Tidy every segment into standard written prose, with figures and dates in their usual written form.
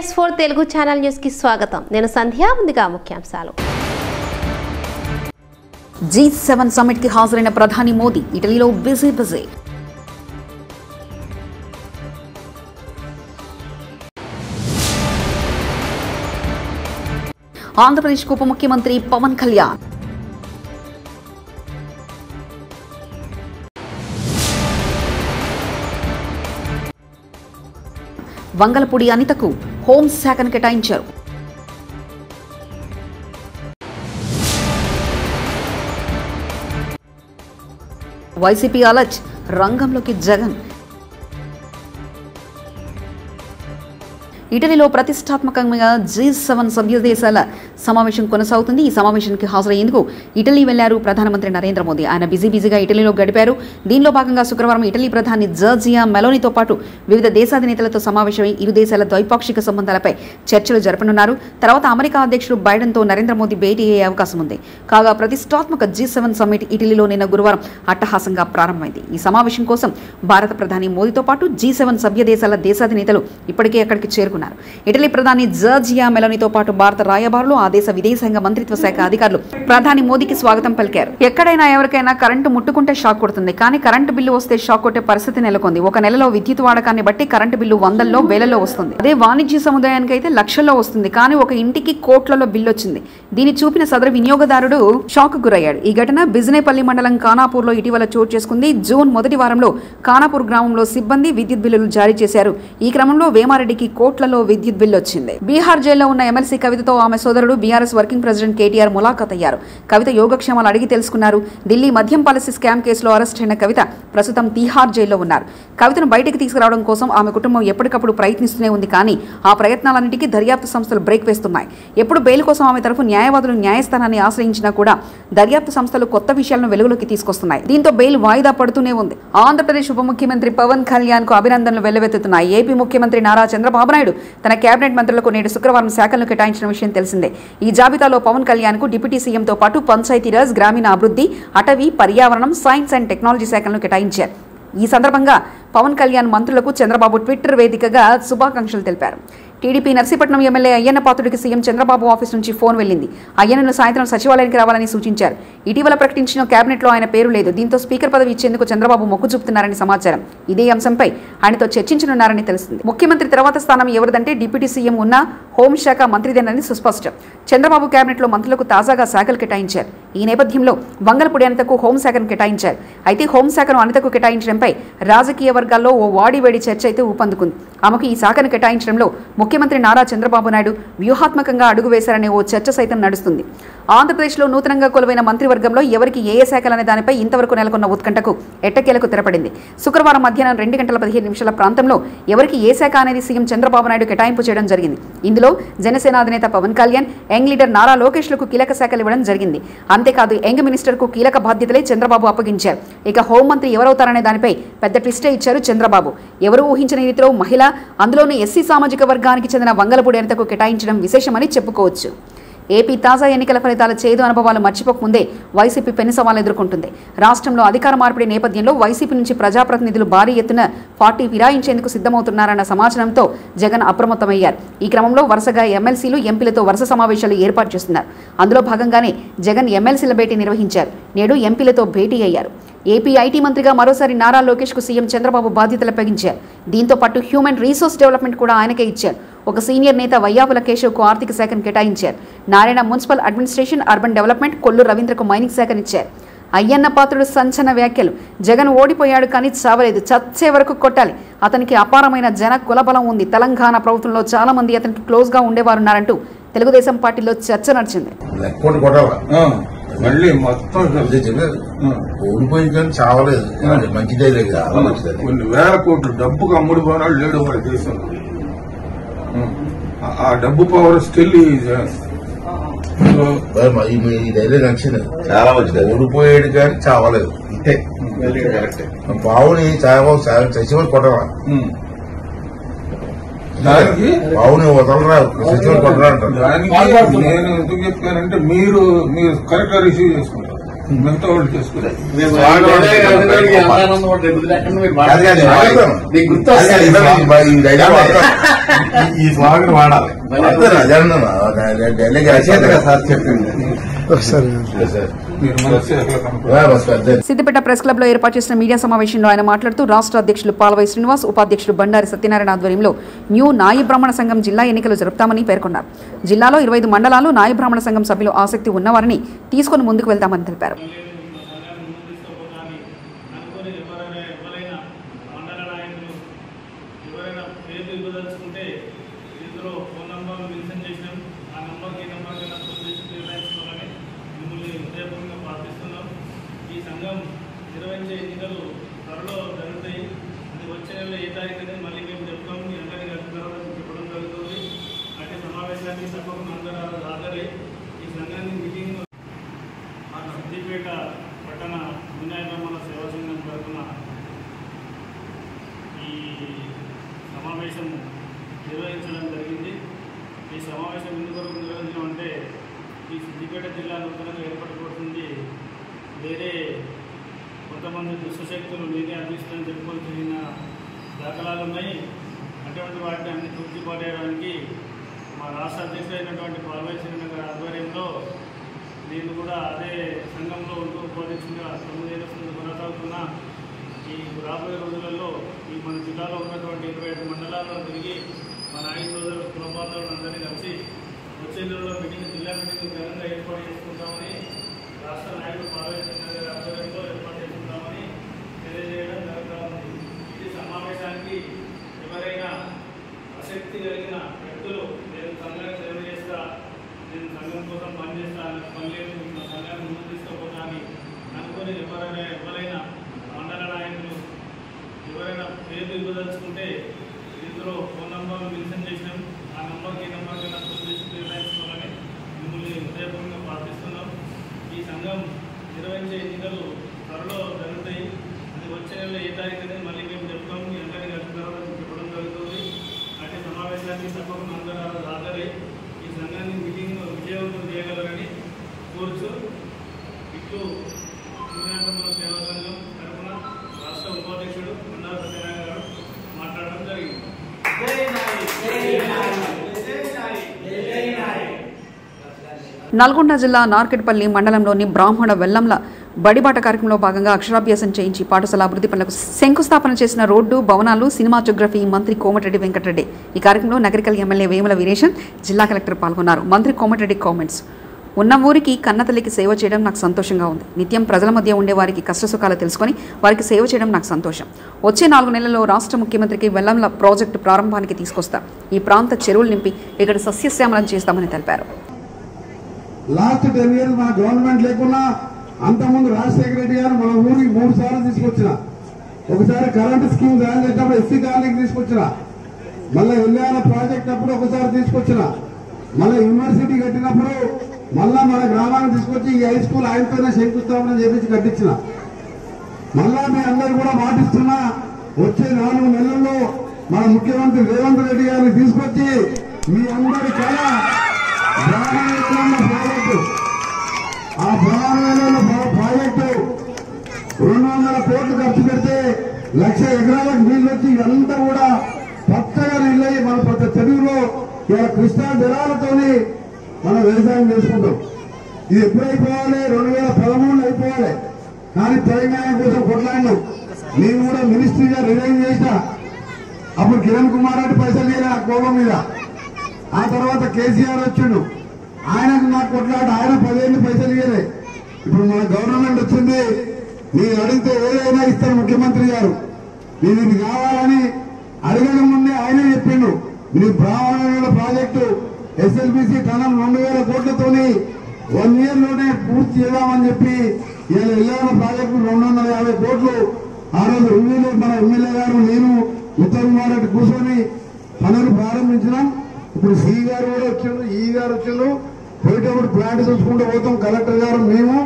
PS4 Telugu channel news కి స్వాగతం. నేను సంధ్య. ముందుగా ముఖ్యాంశాలు. G7 సమ్మిట్ కి హాజరైన ప్రధాని మోదీ ఇటలీలో బిజీ. ఆంధ్రప్రదేశ్ ఉప ముఖ్యమంత్రి పవన్ కళ్యాణ్. వంగలపూడి అనితకు హోంశాఖను కేటాయించారు. వైసీపీ అలర్ట్, రంగంలోకి జగన్. ఇటలీలో ప్రతిష్టాత్మకంగా G7 సభ్య దేశాల సమావేశం కొనసాగుతుంది. ఈ సమావేశానికి హాజరయ్యేందుకు ఇటలీ వెళ్లారు ప్రధానమంత్రి నరేంద్ర మోదీ. ఆయన బిజీగా ఇటలీలో గడిపారు. దీనిలో భాగంగా శుక్రవారం ఇటలీ ప్రధాని జార్జియా మెలోనీతో పాటు వివిధ దేశాధినేతలతో సమావేశమై ఇరు దేశాల ద్వైపాక్షిక సంబంధాలపై చర్చలు జరపనున్నారు. తర్వాత అమెరికా అధ్యక్షుడు బైడెన్తో నరేంద్ర మోదీ భేటీ అయ్యే అవకాశం ఉంది. కాగా ప్రతిష్టాత్మక G7 సమ్మిట్ ఇటలీలో నిన్న గురువారం అట్టహాసంగా ప్రారంభమైంది. ఈ సమావేశం కోసం భారత ప్రధాని మోదీతో పాటు G7 సభ్య దేశాల దేశాధినేతలు ఇప్పటికే అక్కడికి చేరుకున్నారు. ఇటలీ ప్రధాని జార్జియా మెలోనీతో పాటు భారత రాయబారులు, ఆ దేశ విదేశాంగ మంత్రిత్వ శాఖ అధికారులు ప్రధాని మోదీకి స్వాగతం పలికారు. ఎక్కడైనా ఎవరికైనా కరెంటు ముట్టుకుంటే షాక్ కొడుతుంది, కానీ కరెంటు బిల్లు వస్తే షాక్ కొట్టే పరిస్థితి నెలకొంది. ఒక నెలలో విద్యుత్ వాడకాన్ని బట్టి కరెంటు బిల్లు వందల్లో వేలలో వస్తుంది. అదే వాణిజ్య సముదాయానికి అయితే లక్షల్లో వస్తుంది. కానీ ఒక ఇంటికి కోట్లలో బిల్లు వచ్చింది. దీన్ని చూపిన సదరు వినియోగదారుడు షాక్ గురయ్యాడు. ఈ ఘటన బిజినేపల్లి మండలం ఖానాపూర్లో ఇటీవల చోటు చేసుకుంది. జూన్ మొదటి వారంలో ఖానాపూర్ గ్రామంలో సిబ్బంది విద్యుత్ బిల్లులు జారీ చేశారు. ఈ క్రమంలో వేమారెడ్డికి కోట్లలో విద్యుత్ బిల్లు వచ్చింది. బీహార్ జైల్లో ఉన్న ఎమ్మెల్సీ కవితతో ఆమె సోదరుడు బీఆర్ఎస్ వర్కింగ్ ప్రెసిడెంట్ కేటీఆర్ ములాఖాత్ అయ్యారు. కవిత యోగక్షేమాలు అడిగి తెలుసుకున్నారు. ఢిల్లీ మద్యం పాలసీ స్కామ్ కేసులో అరెస్ట్ అయిన కవిత ప్రస్తుతం తీహార్ జైల్లో ఉన్నారు. కవితను బయటకు తీసుకురావడం కోసం ఆమె కుటుంబం ఎప్పటికప్పుడు ప్రయత్నిస్తూనే ఉంది. కానీ ఆ ప్రయత్నాలన్నిటికీ దర్యాప్తు సంస్థలు బ్రేక్ వేస్తున్నాయి. ఎప్పుడు బెయిల్ కోసం ఆమె తరఫు న్యాయవాదులు న్యాయస్థానాన్ని ఆశ్రయించినా కూడా దర్యాప్తు సంస్థలు కొత్త విషయాలను వెలుగులోకి తీసుకొస్తున్నాయి. దీంతో బెయిల్ వాయిదా పడుతూనే ఉంది. ఆంధ్రప్రదేశ్ ఉప ముఖ్యమంత్రి పవన్ కళ్యాణ్ కు అభినందనలు వెల్లువెత్తుతున్నాయి. ఏపీ ముఖ్యమంత్రి నారా చంద్రబాబు నాయుడు తన కేబినెట్ మంత్రులకు నేడు శుక్రవారం శాఖలను కేటాయించిన విషయం తెలిసిందే. ఈ జాబితాలో పవన్ కళ్యాణ్ కు డిప్యూటీ సీఎంతో పాటు పంచాయతీరాజ్, గ్రామీణ అభివృద్ధి, అటవీ, పర్యావరణం, సైన్స్ అండ్ టెక్నాలజీ శాఖలను కేటాయించారు. ఈ సందర్భంగా పవన్ కళ్యాణ్ మంత్రులకు చంద్రబాబు ట్విట్టర్ వేదికగా శుభాకాంక్షలు తెలిపారు. టీడీపీ నర్సీపట్నం ఎమ్మెల్యే అయ్యన్న పాత్రుడికి సీఎం చంద్రబాబు ఆఫీస్ నుంచి ఫోన్ వెళ్లింది. అయ్యన్నను సాయంత్రం సచివాలయానికి రావాలని సూచించారు. ఇటీవల ప్రకటించిన కేబినెట్లో ఆయన పేరు లేదు. దీంతో స్పీకర్ పదవి ఇచ్చేందుకు చంద్రబాబు మొగ్గు చూపుతున్నారని సమాచారం. ఇదే అంశంపై ఆయనతో చర్చించనున్నారని తెలిసింది. ముఖ్యమంత్రి తర్వాత స్థానం ఎవరిదంటే డిప్యూటీ సీఎం ఉన్న హోంశాఖ మంత్రిదేనని సుస్పష్టం. చంద్రబాబు కేబినెట్లో మంత్రులకు తాజాగా శాఖలు కేటాయించారు. ఈ నేపథ్యంలో వంగలపూడి అనితకు హోంశాఖను కేటాయించారు. అయితే హోంశాఖను అనితకు కేటాయించడంపై రాజకీయ వర్గాల్లో ఓ వాడివేడి చర్చ అయితే ఊపందుకుంది. ఆమెకు ఈ శాఖను కేటాయించడంలో ముఖ్యమంత్రి నారా చంద్రబాబు నాయుడు వ్యూహాత్మకంగా అడుగు వేశారనే ఓ చర్చ సైతం నడుస్తుంది. ఆంధ్రప్రదేశ్లో నూతనంగా కొలువైన మంత్రివర్గంలో ఎవరికి ఏ శాఖలనే దానిపై ఇంతవరకు నెలకొన్న ఉత్కంఠకు ఎట్టకేలకు తెరపడింది. శుక్రవారం మధ్యాహ్నం 2:15 ప్రాంతంలో ఎవరికి ఏ శాఖ అనేది సీఎం చంద్రబాబు నాయుడు కేటాయింపు చేయడం జరిగింది. ఇందులో జనసేన అధినేత పవన్ కళ్యాణ్, యంగ్ లీడర్ నారా లోకేష్లకు కీలక శాఖలు ఇవ్వడం జరిగింది. అంతేకాదు యంగ్ మినిస్టర్కు కీలక బాధ్యతలే చంద్రబాబు అప్పగించారు. ఇక హోంమంత్రి ఎవరవుతారనే దానిపై పెద్ద ట్విస్టే ఇచ్చారు చంద్రబాబు. ఎవరూ ఊహించని రీతిలో మహిళ, అందులోనూ ఎస్సీ సామాజిక వర్గానికి చెందిన వంగలపూడి అనితకు కేటాయించడం విశేషమని చెప్పుకోవచ్చు. ఏపీ తాజా ఎన్నికల ఫలితాల చేదు అనుభవాలు మర్చిపోకముందే వైసీపీ పెను సవాలు ఎదుర్కొంటుంది. రాష్ట్రంలో అధికార మార్పిడి నేపథ్యంలో వైసీపీ నుంచి ప్రజాప్రతినిధులు భారీ ఎత్తున పార్టీ ఫిరాయించేందుకు సిద్ధమవుతున్నారన్న సమాచారంతో జగన్ అప్రమత్తమయ్యారు. ఈ క్రమంలో వరుసగా ఎమ్మెల్సీలు, ఎంపీలతో వరుస సమావేశాలు ఏర్పాటు చేస్తున్నారు. అందులో భాగంగానే జగన్ ఎమ్మెల్సీల భేటీ నిర్వహించారు. నేడు ఎంపీలతో భేటీ అయ్యారు. ఏపీ ఐటీ మంత్రిగా మరోసారి నారా లోకేష్కు సీఎం చంద్రబాబు బాధ్యతలు అప్పగించారు. దీంతో పాటు హ్యూమన్ రీసోర్స్ డెవలప్మెంట్ కూడా ఆయనకే ఇచ్చారు. ఒక సీనియర్ నేత వయ్యాపుల కేశవ్కు ఆర్థిక శాఖను కేటాయించారు. Narayana municipal administration, urban development, Kollu రవీంద్రకు మైనింగ్ శాఖనిచ్చారు. అయ్యన్న పాత్రుడు సంచలన వ్యాఖ్యలు. జగన్ ఓడిపోయాడు కానీ చావలేదు, చచ్చే వరకు కొట్టాలి. అతనికి అపారమైన జన కులబలం ఉంది. తెలంగాణ ప్రభుత్వంలో చాలా మంది అతనికి క్లోజ్గా ఉండేవారున్నారంటూ తెలుగుదేశం పార్టీలో చర్చ నడిచింది. మళ్ళీ మొత్తం ఓడిపోయి కానీ చావలేదు, మంచిదే లేదు. కొన్ని వేల కోట్లు డబ్బుకు అమ్ముడు పోనాడు లేడు మన దేశంలో. ఆ డబ్బు పవర్ స్టిల్ డైలాగ్ నచ్చింది. చాలా మంచిది. ఓడిపోయాడు కానీ చావలేదు. ఇంతే బావుని చచ్చిపోయి కొట్టవా, బావుని వదలరా, చచ్చిపోయి కొట్టరా అంటారు. నేను ఎందుకు చెప్పానంటే మీరు కరెక్ట్ గా రిసీవ్ చేసుకుంటారు. మిగతా వాళ్ళు చేసుకున్నారు. ఈ స్వాగతం వాడాలి సార్ చెప్పింది. సిద్దిపేట ప్రెస్ క్లబ్ లో ఏర్పాటు చేసిన మీడియా సమావేశంలో ఆయన మాట్లాడుతూ రాష్ట్ర అధ్యక్షులు పాల్వై శ్రీనివాస్, ఉపాధ్యక్షులు బండారి సత్యనారాయణ ఆధ్వర్యంలో న్యూ నాయ బ్రాహ్మణ సంఘం జిల్లా ఎన్నికలు జరుపుతామని పేర్కొన్నారు. జిల్లాలో 25 మండలాలు నాయ బ్రాహ్మణ సంఘం సభ్యులు ఆసక్తి ఉన్నవారిని తీసుకుని ముందుకు వెళ్తామని తెలిపారు. నిర్వహించే ఎన్నికలు త్వరలో జరుగుతాయి. అది వచ్చే నెలలో ఏ తారీఖు మళ్ళీ మేము చెప్తాం. మీ అందరికీ కలిసిన తర్వాత చెప్పడం జరుగుతుంది. అంటే సమావేశానికి తప్పకుండా అందరూ హాజరై ఈ సంఘాన్ని మీటింగ్ మన సిద్దిపేట పట్టణ వినాయ బ్రాహ్మణ సేవా సంఘం తరఫున ఈ సమావేశం నిర్వహించడం జరిగింది. ఈ సమావేశం ఎందుకు నిర్వహించడం అంటే ఈ సిద్దిపేట జిల్లా నూతనంగా ఏర్పడబోతుంది. వేరే కొంతమంది దుష్టశక్తులు నేనే అందిస్తుందని చెప్పుకొని జరిగిన దాఖలాలు ఉన్నాయి. అటువంటి వాటిని అన్ని తృప్తిపడేయడానికి మా రాష్ట్ర అధ్యక్షుడు అయినటువంటి పాల్వై శ్రీనివాస్ గారి ఆధ్వర్యంలో నేను కూడా అదే సంఘంలో ఉంటూ ఉపాధ్యక్షుడిగా 9 ఏళ్ల ముందు కొనసాగుతున్న ఈ రాబోయే రోజులలో ఈ మన జిల్లాలో ఉన్నటువంటి 25 మండలాల్లో తిరిగి మన నాయక సోదరులు కులబాంధవులు అందరినీ కలిసి వచ్చే నెలలో మీటింగ్ జిల్లా మీటింగ్ ఘనంగా ఏర్పాటు చేసుకుంటామని రాష్ట్ర నాయకుడు పాల్వై శ్రీనివాస్ గారి ఆధ్వర్యంలో ఏర్పాటు చేసుకుంటామని తెలియజేయడం జరుగుతూ ఉంది. ఈ సమావేశానికి ఎవరైనా ఆసక్తి కలిగిన వ్యక్తులు నేను సంఘానికి సేవ చేస్తా, నేను సంఘం కోసం పనిచేస్తా, పనిలేదు నా సంఘాన్ని ముందు తీసుకోపోతా అని అనుకుని ఎవరైనా మండల నాయకులు ఎవరైనా పేర్లు ఇవ్వదలుచుకుంటే ఇందులో ఫోన్ నంబర్లు మెన్షన్ చేసినాం. ఆ నంబర్కి ఈ నంబర్కి నిర్ణయించుకోవాలని మిమ్మల్ని హృదయపూర్వకంగా ప్రార్థిస్తున్నాం. ఈ సంఘం నిర్వహించే ఎన్నికలు త్వరలో జరుగుతాయి. అది వచ్చే నెలలో ఏ తారీఖు మళ్ళీ మేము చెప్తాం. మీ అందరికీ కలిసిన తర్వాత చెప్పడం జరుగుతుంది. అంటే సమావేశానికి తప్పకుండా అందరూ హాజరై ఈ సంఘాన్ని మీటింగ్ విజయవంతం చేయగలరని కోరుచు ఇట్లు మన సేవా సంఘం తరఫున రాష్ట్ర ఉపాధ్యక్షుడు బండారి సత్యనారాయణ గారు మాట్లాడడం జరిగింది. నల్గొండ జిల్లా నార్కెట్పల్లి మండలంలోని బ్రాహ్మణ వెల్లంల బడిబాట కార్యక్రమంలో భాగంగా అక్షరాభ్యాసం చేయించి పాఠశాల అభివృద్ధి పనులకు శంకుస్థాపన చేసిన రోడ్డు, భవనాలు, సినిమాటోగ్రఫీ మంత్రి కోమటిరెడ్డి వెంకటరెడ్డి. ఈ కార్యక్రమంలో నగరికల్ ఎమ్మెల్యే వేముల వీరేశన్, జిల్లా కలెక్టర్ పాల్గొన్నారు. మంత్రి కోమటిరెడ్డి కామెంట్స్: ఉన్న ఊరికి కన్నతల్లికి సేవ చేయడం నాకు సంతోషంగా ఉంది. నిత్యం ప్రజల మధ్య ఉండే వారికి కష్టసుఖాలు తెలుసుకొని వారికి సేవ చేయడం నాకు సంతోషం. వచ్చే 4 నెలల్లో రాష్ట్ర ముఖ్యమంత్రికి వెల్లంల ప్రాజెక్టు ప్రారంభానికి తీసుకొస్తా. ఈ ప్రాంత చెరువులు నింపి ఇక్కడ సస్యశ్యామలం చేస్తామని తెలిపారు. లాస్ట్ 10 years మన గవర్నమెంట్ లేకున్నా అంతకుముందు రాజశేఖర రెడ్డి గారు మన ఊరికి 3 సార్లు తీసుకొచ్చిన. ఒకసారి కరెంటు స్కీమ్ తయారు చేసినప్పుడు ఎస్సీ కాలనీకి తీసుకొచ్చిన, మళ్ళీ ఎల్లాల ప్రాజెక్ట్ అప్పుడు ఒకసారి తీసుకొచ్చిన, మళ్ళీ యూనివర్సిటీ కట్టినప్పుడు మళ్ళా మన గ్రామానికి తీసుకొచ్చి ఈ హై స్కూల్ ఆయనతోనే శంకుస్థాపన చేపించి కట్టించిన. మళ్ళా మీ అందరు కూడా మాటిస్తున్నా వచ్చే 4 నెలల్లో మన ముఖ్యమంత్రి రేవంత్ రెడ్డి గారిని తీసుకొచ్చి మీ అందరి కళ ప్రాజెక్టు, ఆ బ్రాహ్మణ ప్రాజెక్టు 200 కోట్లు ఖర్చు పెడితే 1,00,000 ఎకరాలకు నీళ్లు వచ్చి ఇదంతా కూడా పచ్చగా నీళ్ళయి మన ప్రతి చెరువులో ఇలా కృష్ణా జలాలతోని మనం వ్యవసాయం చేసుకుంటాం. ఇది ఎప్పుడైపోవాలి? 2013 అయిపోవాలి. కానీ తెలంగాణ కోసం కొట్లాడినాం. నేను కూడా మినిస్ట్రీగా రిజైన్ చేసిన. అప్పుడు కిరణ్ కుమార్ రెడ్డి పైసలు తీయలే ఆ కోపం మీద. ఆ తర్వాత కేసీఆర్ వచ్చిండు, ఆయనకు నాకు కొట్లాట, ఆయన 10 ఏళ్ళు పైసలు ఇయ్యలే. ఇప్పుడు మన గవర్నమెంట్ వచ్చింది, నేను అడిగితే ఏదైనా ఇస్తారు ముఖ్యమంత్రి గారు. నేను ఇది కావాలని అడగడం ముందే ఆయనే చెప్పిండు, నీ బ్రాహ్మణుల ప్రాజెక్టు ఎస్ఎల్బిసి టనం 2,000 కోట్లతోని 1 year లోనే పూర్తి చేద్దామని చెప్పి ఇలా ఎల్లాల ప్రాజెక్టు 250 కోట్లు ఆ రోజు రివ్యూలో మన ఎమ్మెల్యే గారు నేను ఉత్తమ్ కుమార్ రెడ్డి కూర్చొని పనులు ప్రారంభించినాం. ఇప్పుడు సి గారు కూడా వచ్చిండు, ఈ గారు వచ్చిండు. పోయేటప్పుడు ప్లాంట్ చూసుకుంటూ పోతాం. కలెక్టర్ గారు మేము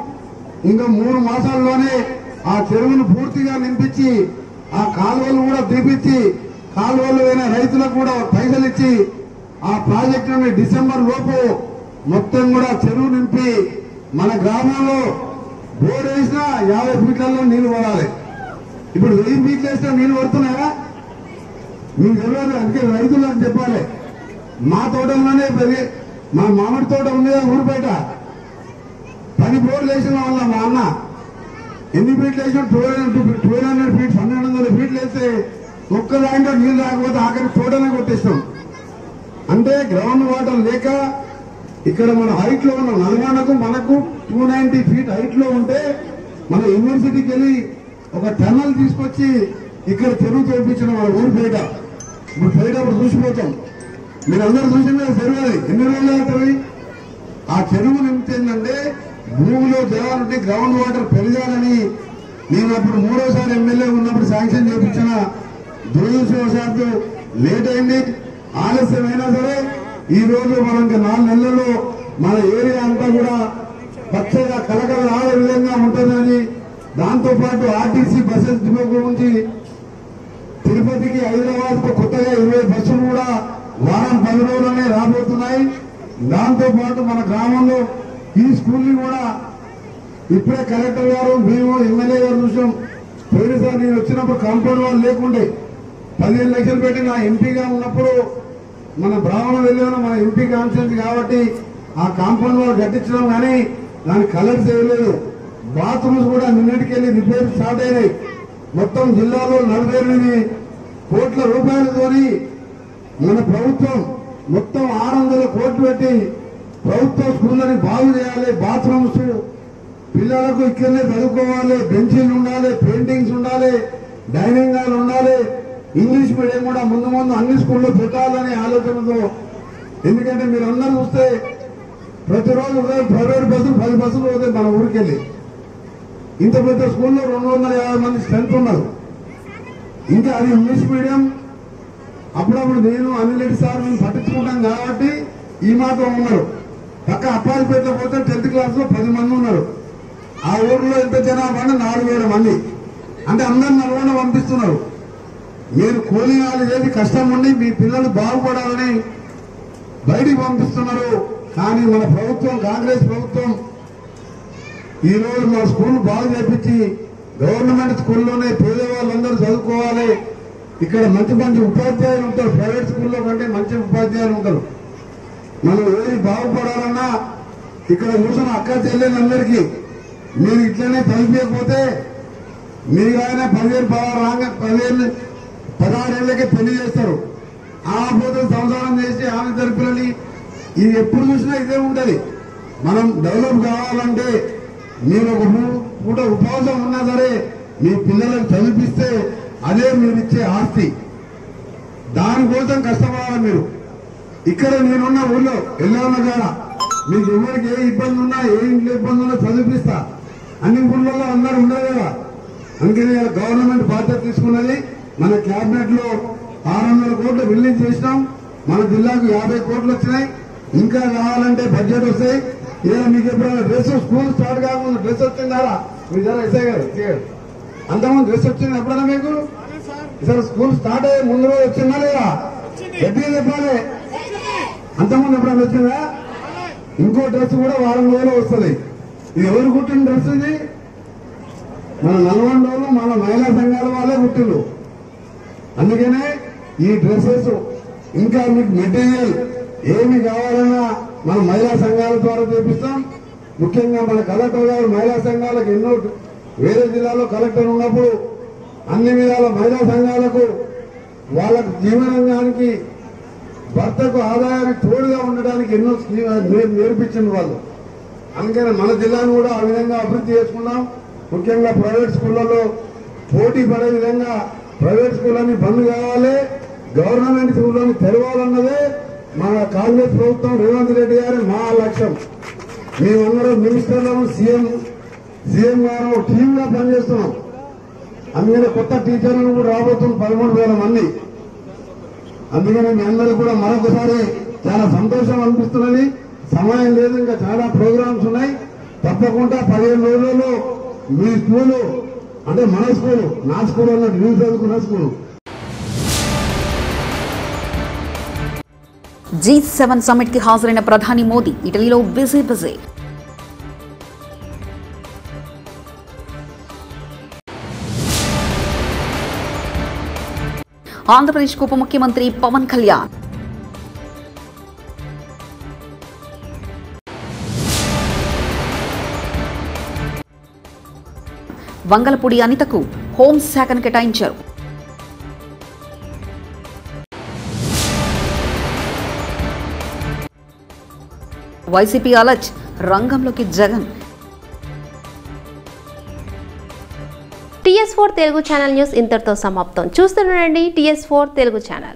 ఇంకా 3 మాసాల్లోనే ఆ చెరువును పూర్తిగా నింపించి ఆ కాలువలు కూడా తీపిచ్చి కాలువలు అయిన రైతులకు కూడా పైసలు ఇచ్చి ఆ ప్రాజెక్టుని డిసెంబర్ లోపు మొత్తం కూడా చెరువు నింపి మన గ్రామంలో బోర్ వేసినా 50 ఫీట్లలో నీళ్లు పడాలి. ఇప్పుడు 1000 ఫీట్లు వేసినా నీళ్లు పడుతున్నాయా? మీకు తెలియదు. అందుకే రైతులు అని చెప్పాలి. మా తోటలోనే మా మామిడి తోట ఉంది ఊరు బయట 10 బోర్లు వేసిన వాళ్ళ మా అన్న ఎన్ని ఫీట్లు వేసిన 1200 ఫీట్ 1200 ఫీట్లు వేస్తే ఒక్క దాంట్లో నీళ్ళు రాకపోతే ఆఖరి తోటనే కొట్టేస్తాం. అంటే గ్రౌండ్ వాటర్ లేక ఇక్కడ మన హైట్ లో ఉన్న నల్గొండకు మనకు 290 ఫీట్ హైట్ లో ఉంటే మన యూనివర్సిటీకి వెళ్ళి ఒక టన్నల్ తీసుకొచ్చి ఇక్కడ చెరువు చేయించిన మన ఊరు బయట. ఇప్పుడు పోయేటప్పుడు చూసిపోతాం. మీరందరూ చూసిన చెరువు ఎన్ని రోజులు అవుతుంది. ఆ చెరువు నిమిత్తంటే భూమిలో జలాలుంటే గ్రౌండ్ వాటర్ పెరగాలని నేను అప్పుడు 3వ ఎమ్మెల్యే ఉన్నప్పుడు శాంక్షన్ చేయించిన. దురదృష్టవశాత్తు లేట్ అయింది. ఆలస్యమైనా సరే ఈ రోజు మనకి 4 నెలల్లో మన ఏరియా అంతా కూడా పచ్చగా కలకల ఆడే విధంగా ఉంటుందని, దాంతో పాటు ఆర్టీసీ బస్సెస్ డిపో గురించి తిరుపతికి హైదరాబాద్ కు కొత్తగా 20 బస్సులు కూడా వారం 10 రోజుల్లోనే రాబోతున్నాయి. దాంతో పాటు మన గ్రామంలో ఈ స్కూల్ ని కూడా ఇప్పుడే కలెక్టర్ గారు మేము ఎమ్మెల్యే గారు చూసాం. పోయినసారి నేను వచ్చినప్పుడు కాంపౌండ్ వాళ్ళు లేకుండే 15 లక్షలు పెట్టి నా ఎంపీగా ఉన్నప్పుడు మన బ్రాహ్మణ వెళ్ళాను మన ఎంపీ కాన్స్టిట్యూన్సీ కాబట్టి ఆ కాంపౌండ్ వాళ్ళు కట్టించడం కానీ దానికి కలర్ చేయలేదు. బాత్రూమ్స్ కూడా నిన్నటికెళ్ళి రిపేర్ స్టార్ట్ అయినాయి. మొత్తం జిల్లాలో 48 కోట్ల రూపాయలతోని మన ప్రభుత్వం మొత్తం 600 కోట్లు పెట్టి ప్రభుత్వ స్కూళ్ళని బాగు చేయాలి. బాత్రూమ్స్ పిల్లలకు ఇక్కడనే చదువుకోవాలి, బెంచీలు ఉండాలి, పెయింటింగ్స్ ఉండాలి, డైనింగ్ హాల్ ఉండాలి. ఇంగ్లీష్ మీడియం కూడా ముందు ముందు అన్ని స్కూల్లో పెట్టాలనే ఆలోచనతో. ఎందుకంటే మీరు అందరూ చూస్తే ప్రతిరోజు ఉదయం ప్రైవేట్ బస్సులు 10 బస్సులు పోతాయి మన ఊరికెళ్ళి. ఇంత పెద్ద స్కూల్లో 250 మంది స్ట్రెంత్ ఉన్నారు. ఇంకా అది ఇంగ్లీష్ మీడియం. అప్పుడప్పుడు నేను అనిల్ రెడ్డి సార్ మేము పట్టించుకుంటాం కాబట్టి ఈ మాత్రం ఉన్నారు. పక్క అప్పాయిపేటలో పోతే 10th క్లాస్ లో 10 మంది ఉన్నారు. ఆ ఊర్లో ఎంత జనాభా అంటే 4000 మంది. అంటే అందరు నల్గొండ పంపిస్తున్నారు. మీరు కూలీనాలు చేసి కష్టం ఉండి మీ పిల్లలు బాగుపడాలని బయటికి పంపిస్తున్నారు. కానీ మన ప్రభుత్వం కాంగ్రెస్ ప్రభుత్వం ఈ రోజు మన స్కూల్ బాగు చేపించి గవర్నమెంట్ స్కూల్లోనే పేదవాళ్ళందరూ చదువుకోవాలి. ఇక్కడ మంచి మంచి ఉపాధ్యాయులు ఉంటారు. ప్రైవేట్ స్కూల్లో కంటే మంచి ఉపాధ్యాయులు ఉంటారు. మనం ఏది బాగుపడాలన్నా ఇక్కడ చూసిన అక్క చెల్లెలందరికీ మీరు ఇట్లనే చదివిపోతే మీరు ఆయన 16 ఏళ్ళకే పెళ్లి చేస్తారు. ఆ పోతే సంసారం చేసి ఆమె తరపులని ఇది ఎప్పుడు చూసినా ఇదే ఉంటది. మనం డెవలప్ కావాలంటే మీరు ఒక పూట ఉపవాసం ఉన్నా సరే మీ పిల్లలకు చదివిస్తే అదే మీరు ఇచ్చే ఆస్తి. దానికోసం కష్టపడాలి మీరు. ఇక్కడ నేనున్న ఊళ్ళో ఎల్లవన్న కాడ మీకు ఎవరికి ఏ ఇబ్బంది ఉన్నా ఏ ఇంట్లో ఇబ్బంది ఉన్నా చదివిస్తా. అన్ని ఊళ్ళల్లో అందరూ ఉండరు కదా. అందుకని గవర్నమెంట్ బాధ్యత తీసుకున్నది. మన క్యాబినెట్ లో 600 కోట్లు రిలీజ్ చేసినాం. మన జిల్లాకు 50 కోట్లు వచ్చినాయి. ఇంకా కావాలంటే బడ్జెట్ వస్తాయి. ఇలా మీకు ఎప్పుడైనా డ్రెస్ స్కూల్ స్టార్ట్ కాకుండా డ్రెస్ వచ్చిందా? మీరు జర ఎస్ఐ గారు అంతకుముందు డ్రెస్ వచ్చింది ఎప్పుడైనా మీకు? సార్ స్కూల్ స్టార్ట్ అయ్యే ముందు రోజు వచ్చిందా లేదా? గట్టిగా చెప్పాలి. అంతకుముందు ఎప్పుడైనా వచ్చిందా? ఇంకో డ్రెస్ కూడా వారం రోజులు వస్తుంది. ఇది ఎవరు కుట్టిన డ్రెస్? ఇది మన నల్గొండలో మన మహిళా సంఘాల వాళ్ళే కుట్టిండు. అందుకనే ఈ డ్రెస్సెస్ ఇంకా మీకు మెటీరియల్ ఏమి కావాలన్నా మన మహిళా సంఘాల ద్వారా చేపిస్తాం. ముఖ్యంగా మన కలెక్టర్ గారు మహిళా సంఘాలకు ఎన్నో వేరే జిల్లాలో కలెక్టర్ ఉన్నప్పుడు అన్ని విధాల మహిళా సంఘాలకు వాళ్ళకు జీవనానికి భర్తకు ఆదాయానికి తోడుగా ఉండడానికి ఎన్నో నేర్పించిన వాళ్ళు. అందుకని మన జిల్లాను కూడా ఆ విధంగా అభివృద్ధి చేసుకున్నాం. ముఖ్యంగా ప్రైవేట్ స్కూళ్లలో పోటీ పడే విధంగా ప్రైవేట్ స్కూళ్ళని బంద్ కావాలి, గవర్నమెంట్ స్కూళ్ళని తెరవాలన్నదే మన కాంగ్రెస్ ప్రభుత్వం రేవంత్ రెడ్డి గారి మా లక్ష్యం. మేమందరం మినిస్టర్లను సీఎం గారు టీమ్ గా పనిచేస్తున్నాం. అందుకని కొత్త టీచర్లను కూడా రాబోతున్న 13,000 మంది. అందుకని మీ అందరూ కూడా మరొకసారి చాలా సంతోషం అనిపిస్తున్నది. సమయం లేదు, ఇంకా చాలా ప్రోగ్రామ్స్ ఉన్నాయి. తప్పకుండా 15 రోజుల్లో మీ స్కూలు అంటే మన స్కూలు, నా స్కూల్ అన్నట్టు నేను చదువుకున్న స్కూలు. G7 సమ్మిట్ కి హాజరైన ప్రధాని మోదీ ఇటలీలో బిజీ. ఆంధ్రప్రదేశ్కు ఉప ముఖ్యమంత్రి పవన్ కళ్యాణ్. వంగలపూడి అనితకు హోంశాఖను కేటాయించారు. వైసీపీ అలర్ట్, రంగంలోకి Jagan. TS4 Telugu channel news ఇంతటితో సమాప్తం. చూస్తుండండి TS4 తెలుగు ఛానల్.